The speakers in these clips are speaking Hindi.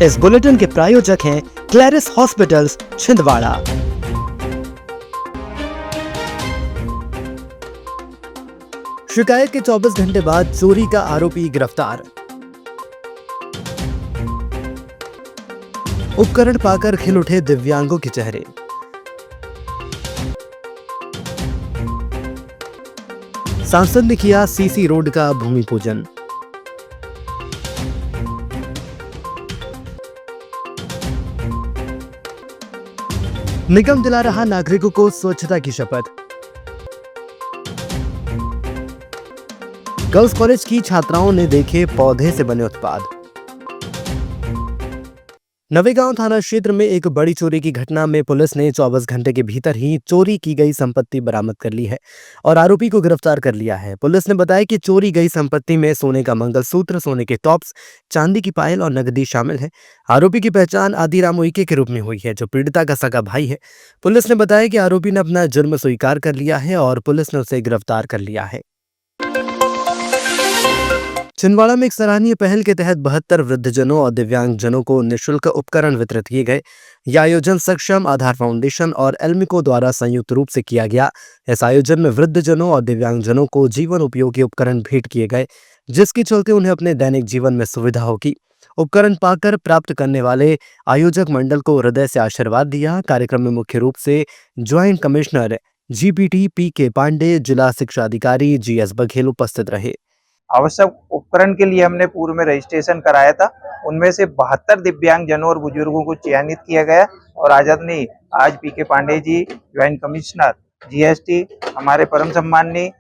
इस बुलेटिन के प्रायोजक हैं क्लैरिस हॉस्पिटल्स छिंदवाड़ा। शिकायत के 24 घंटे बाद चोरी का आरोपी गिरफ्तार। उपकरण पाकर खिल उठे दिव्यांगों के चेहरे। सांसद ने किया सीसी रोड का भूमि पूजन। निगम दिला रहा नागरिकों को स्वच्छता की शपथ। गर्ल्स कॉलेज की छात्राओं ने देखे पौधे से बने उत्पाद। नवेगांव थाना क्षेत्र में एक बड़ी चोरी की घटना में पुलिस ने 24 घंटे के भीतर ही चोरी की गई संपत्ति बरामद कर ली है और आरोपी को गिरफ्तार कर लिया है। पुलिस ने बताया कि चोरी गई संपत्ति में सोने का मंगलसूत्र, सोने के टॉप्स, चांदी की पायल और नकदी शामिल है। आरोपी की पहचान आदिराम उइके के रूप में हुई है, जो पीड़िता का सगा भाई है। पुलिस ने बताया कि आरोपी ने अपना जुर्म स्वीकार कर लिया है और पुलिस ने उसे गिरफ्तार कर लिया है। छिंदवाड़ा में एक सराहनीय पहल के तहत 72 वृद्धजनों और दिव्यांगजनों को निःशुल्क उपकरण वितरित किए गए। यह आयोजन सक्षम आधार फाउंडेशन और एल्मिको द्वारा संयुक्त रूप से किया गया। इस आयोजन में वृद्धजनों और दिव्यांगजनों को जीवन उपयोगी उपकरण भेंट किए गए, जिसके चलते उन्हें अपने दैनिक जीवन में सुविधा होगी। उपकरण पाकर प्राप्त करने वाले आयोजक मंडल को हृदय से आशीर्वाद दिया। कार्यक्रम में मुख्य रूप से joint commissioner GPT PK. Pandey, जिला शिक्षा अधिकारी जी.एस. बघेल उपस्थित रहे। आवश्यक उपकरण के लिए हमने पूर्व में रजिस्ट्रेशन कराया था। उनमें से 72 दिव्यांग जनों और बुजुर्गों को चयनित किया गया और आज PK. Pandey ji, joint commissioner GST, हमारे परम सम्माननीय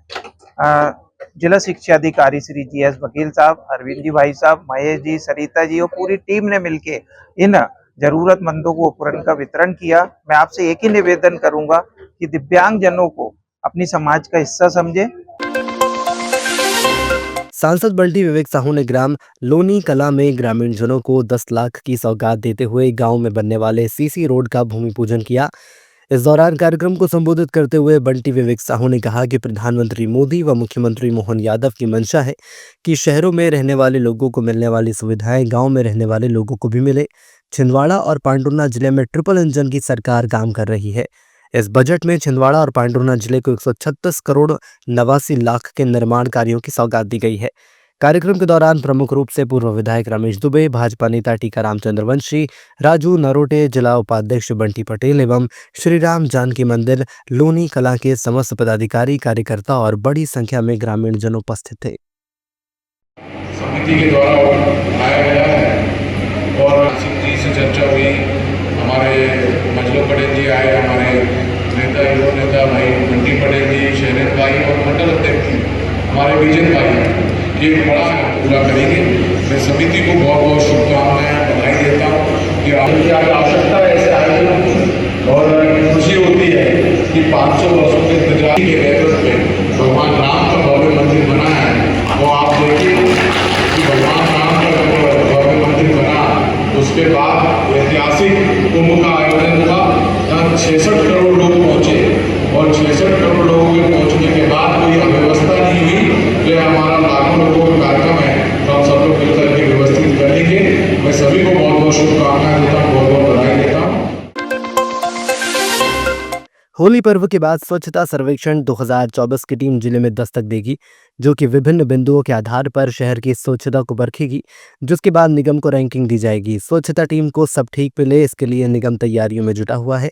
जिला शिक्षा अधिकारी श्री जी.एस. बघेल साहब, अरविंद जी भाई साहब, महेश जी, सरिता जी और पूरी टीम ने मिलके इन जरूरतमंदों को उपकरण का वितरण किया। मैं आपसे एक ही निवेदन करूंगा कि दिव्यांग जनों को अपनी समाज का हिस्सा समझे। सांसद बल्टी विवेक साहू ने ग्राम लोनी कला में ग्रामीण जनों को 10 लाख की सौगात देते हुए गांव में बनने वाले सीसी रोड का भूमि पूजन किया। इस दौरान कार्यक्रम को संबोधित करते हुए बंटी विवेक साहू ने कहा कि प्रधानमंत्री मोदी व मुख्यमंत्री मोहन यादव की मंशा है कि शहरों में रहने वाले लोगों को मिलने वाली सुविधाएं गांव में रहने वाले लोगों को भी मिले। छिंदवाड़ा और पांडुर्ना जिले में ट्रिपल इंजन की सरकार काम कर रही है। इस बजट में छिंदवाड़ा और पांडुर्ना जिले को 136 करोड़ 89 लाख के निर्माण कार्यों की सौगात दी गई है। कार्यक्रम के दौरान प्रमुख रूप से पूर्व विधायक रमेश दुबे, भाजपा नेता टीकाराम चंद्रवंशी, राजू नरोटे, जिला उपाध्यक्ष बंटी पटेल एवं श्रीराम जानकी मंदिर लोनी कला के समस्त पदाधिकारी, कार्यकर्ता और बड़ी संख्या में ग्रामीण जन उपस्थित थे। समिति के द्वारा उठाया गया है और जी से चर्चा हुई। हमारे मजलू पटेल जी आए, हमारे युवा नेता भाई बंटी पटेल जी, शहरेर भाई और मंडल अध्यक्ष हमारे विजय भाई, ये बड़ा पूरा करेंगे। मैं समिति को बहुत बहुत शुभकामनाएं, बधाई देता हूँ कि आपकी आवश्यकता है ऐसे आयोजन की और खुशी होती है कि 500 वर्षों के इंतजार के नेतृत्व में भगवान राम का भव्य मंदिर बना है। वो आप देखिए कि भगवान राम का भव्य मंदिर बना, उसके बाद ऐतिहासिक कुंभ का आयोजन हुआ, जहाँ 66 करोड़ लोग पहुँचे और 66 करोड़ लोगों के पहुँचने के बाद कोई अव्यवस्था नहीं हुई। जो हमारा लाखों लोगों का कार्यक्रम है तो हम सब लोग मिलकर के व्यवस्थित करेंगे। मैं सभी को बहुत बहुत शुभकामनाएं देता हूँ, बहुत बहुत बधाई देता हूँ। होली पर्व के बाद स्वच्छता सर्वेक्षण 2024 की टीम जिले में दस्तक देगी, जो कि विभिन्न बिंदुओं के आधार पर शहर की स्वच्छता को परखेगी, जिसके बाद निगम को रैंकिंग दी जाएगी। स्वच्छता टीम को सब ठीक मिले, इसके लिए निगम तैयारियों में जुटा हुआ है।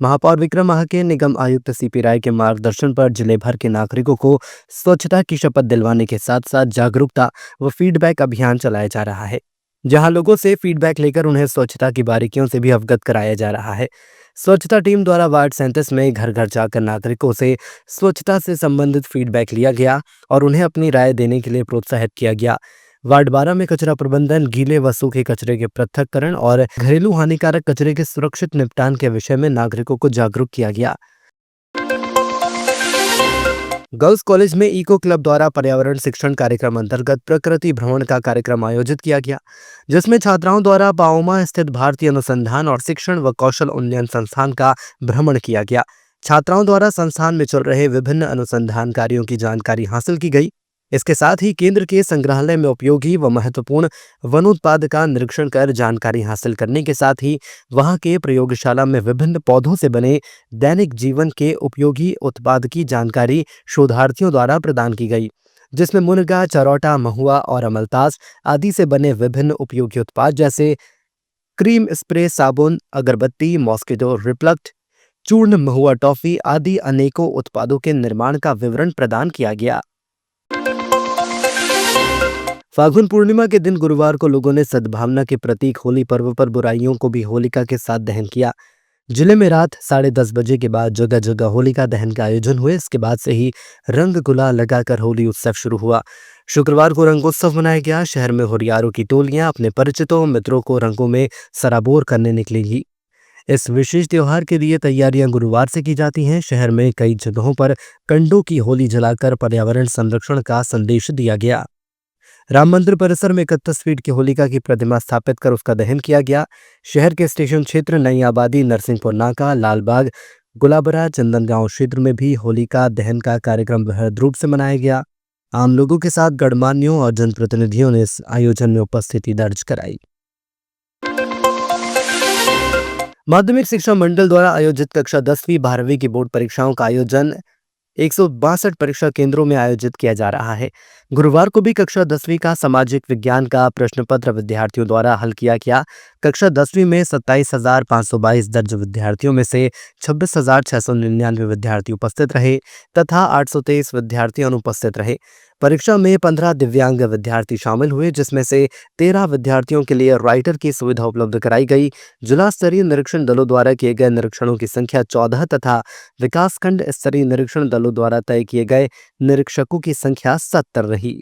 महापौर विक्रम आहाके, निगम आयुक्त सीपी राय के मार्गदर्शन पर जिले भर के नागरिकों को स्वच्छता की शपथ दिलवाने के साथ साथ जागरूकता व फीडबैक अभियान चलाया जा रहा है, जहां लोगों से फीडबैक लेकर उन्हें स्वच्छता की बारीकियों से भी अवगत कराया जा रहा है। स्वच्छता टीम द्वारा वार्ड 37 में घर घर जाकर नागरिकों से स्वच्छता से संबंधित फीडबैक लिया गया और उन्हें अपनी राय देने के लिए प्रोत्साहित किया गया। वार्ड 12 में कचरा प्रबंधन, गीले व सूखे कचरे के पृथक्करण और घरेलू हानिकारक कचरे के सुरक्षित निपटान के विषय में नागरिकों को जागरूक किया गया। गर्ल्स कॉलेज में इको क्लब द्वारा पर्यावरण शिक्षण कार्यक्रम अंतर्गत प्रकृति भ्रमण का कार्यक्रम आयोजित किया गया, जिसमें छात्राओं द्वारा पाओमा स्थित भारतीय अनुसंधान और शिक्षण व कौशल उन्नयन संस्थान का भ्रमण किया गया। छात्राओं द्वारा संस्थान में चल रहे विभिन्न अनुसंधान कार्यों की जानकारी हासिल की गई। इसके साथ ही केंद्र के संग्रहालय में उपयोगी व महत्वपूर्ण वनोत्पाद का निरीक्षण कर जानकारी हासिल करने के साथ ही वहां के प्रयोगशाला में विभिन्न पौधों से बने दैनिक जीवन के उपयोगी उत्पाद की जानकारी शोधार्थियों द्वारा प्रदान की गई, जिसमें मुनगा, चरौटा, महुआ और अमलतास आदि से बने विभिन्न उपयोगी उत्पाद जैसे क्रीम स्प्रे, साबुन, अगरबत्ती, मॉस्किटो रिप्लक्ट, चूर्ण, महुआ टॉफी आदि अनेकों उत्पादों के निर्माण का विवरण प्रदान किया गया। फागुन पूर्णिमा के दिन गुरुवार को लोगों ने सद्भावना के प्रतीक होली पर्व पर बुराइयों को भी होलिका के साथ दहन किया। जिले में रात 10:30 बजे के बाद जगह जगह होलिका दहन के आयोजन हुए। इसके बाद से ही रंग गुलाल लगाकर होली उत्सव शुरू हुआ। शुक्रवार को रंगोत्सव मनाया गया। शहर में हुरियारों की टोलियां अपने परिचितों मित्रों को रंगों में सराबोर करने निकलेंगी। इस विशेष त्योहार के लिए तैयारियां गुरुवार से की जाती हैं। शहर में कई जगहों पर कंडों की होली जलाकर पर्यावरण संरक्षण का संदेश दिया गया। राम मंदिर परिसर में 31 फीट की होलिका की प्रतिमा स्थापित कर उसका दहन किया गया। शहर के स्टेशन क्षेत्र, नई आबादी, नरसिंहपुर नाका, लालबाग, गुलाबरा, चंदनगांव क्षेत्र में भी होलिका दहन का कार्यक्रम बृहद रूप से मनाया गया। आम लोगों के साथ गणमान्यों और जनप्रतिनिधियों ने इस आयोजन में उपस्थिति दर्ज कराई। माध्यमिक शिक्षा मंडल द्वारा आयोजित कक्षा 10वीं 12वीं की बोर्ड परीक्षाओं का आयोजन 162 परीक्षा केंद्रों में आयोजित किया जा रहा है। गुरुवार को भी कक्षा 10वीं का सामाजिक विज्ञान का प्रश्न पत्र विद्यार्थियों द्वारा हल किया गया। कक्षा 10वीं में 27,522 दर्ज विद्यार्थियों में से 26,699 विद्यार्थी उपस्थित रहे तथा 823 विद्यार्थी अनुपस्थित रहे। परीक्षा में 15 दिव्यांग विद्यार्थी शामिल हुए, जिसमें से 13 विद्यार्थियों के लिए राइटर की सुविधा उपलब्ध कराई गई। जिला स्तरीय निरीक्षण दलों द्वारा किए गए निरीक्षणों की संख्या 14 तथा विकासखंड स्तरीय निरीक्षण दलों द्वारा तय किए गए निरीक्षकों की संख्या 70 रही।